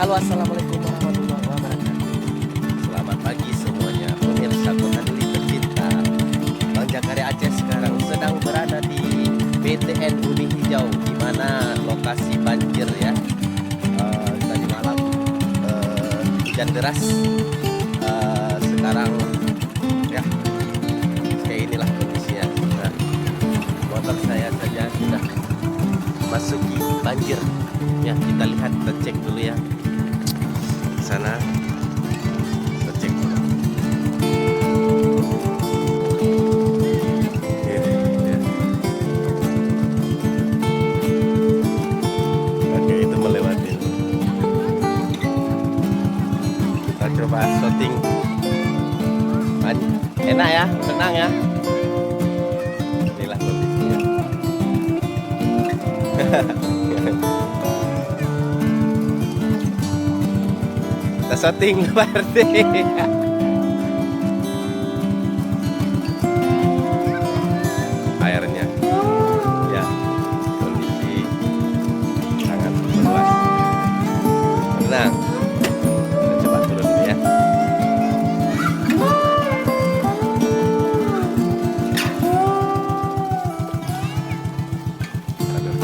Halo, assalamualaikum warahmatullahi wabarakatuh. Selamat pagi semuanya, pemirsa Kota Deli tercinta. Bang Jakaria Aceh sekarang sedang berada di PTN Bumi Hijau, di mana lokasi banjir ya. Tadi malam hujan deras. Sekarang ya kayak inilah kondisinya. Nah, motor saya saja sudah masuki banjir. Ya, kita lihat, kita cek dulu ya. Sana kita cek dulu. Ya. Oke, itu melewati. Kita coba shooting. Enak ya, tenang ya. Inilah kondisinya. Kita shooting berarti. Airnya ya, kondisi sangat meluas. Tenang, kita coba turun dulu ya. Aduh.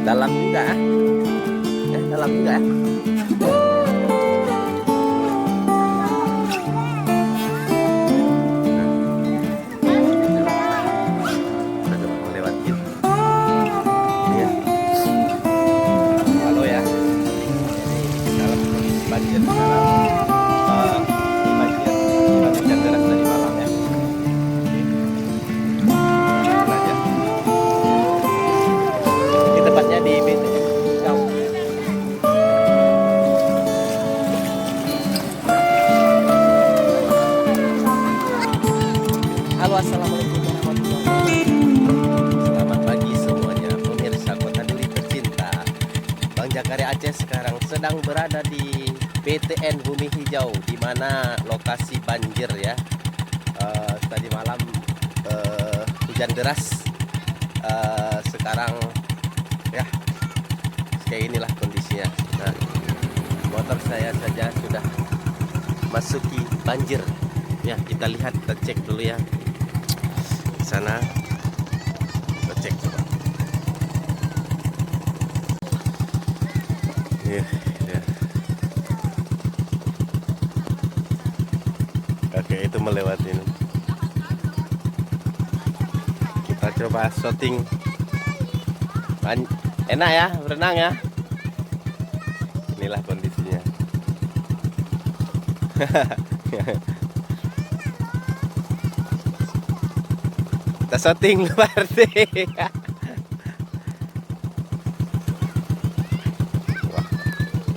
Dalam juga ya. Dalam juga ya. Kita coba melewati. Ya. Halo ya. Ini dalam kondisi banjir sekarang. Ini banjir akibat hujan deras tadi malam ya. Oke. Aja. Ini tepatnya di BTN Hijau. Halo, assalamualaikum warahmatullahi wabarakatuh. Selamat pagi semuanya, pemirsa Kota Deli tercinta. Bang Jakaria Aceh sekarang sedang berada di PTN Bumi Hijau, di mana lokasi banjir ya. Tadi malam hujan deras. Sekarang ya kayak inilah kondisinya. Nah, motor saya saja sudah masuki banjir. Ya, kita lihat, kita cek dulu ya. Di sana kita cek coba. Ya. Oke, itu melewati ini. Kita coba shooting. Enak ya, berenang ya. Inilah kondisinya. Kita shooting berarti. Wah,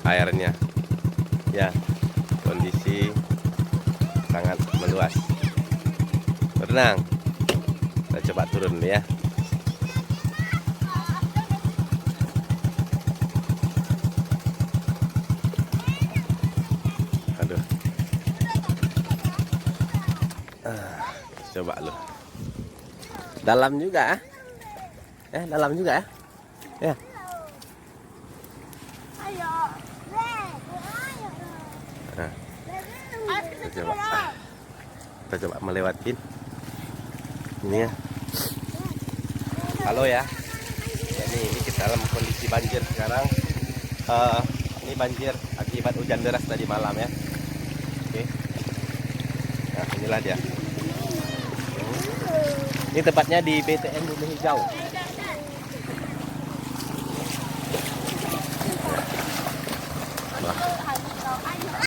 airnya ya, kondisi sangat meluas. Berenang. Kita coba turun ya. Aduh. Coba lu. Dalam juga ya. Dalam juga ya. Ya. Nah, kita coba melewatin ini ya. Halo ya. Ini kita dalam kondisi banjir sekarang. Ini banjir akibat hujan deras tadi malam ya. Oke. Nah, inilah dia. Ini tepatnya di PTN Bumi Hijau. Wah.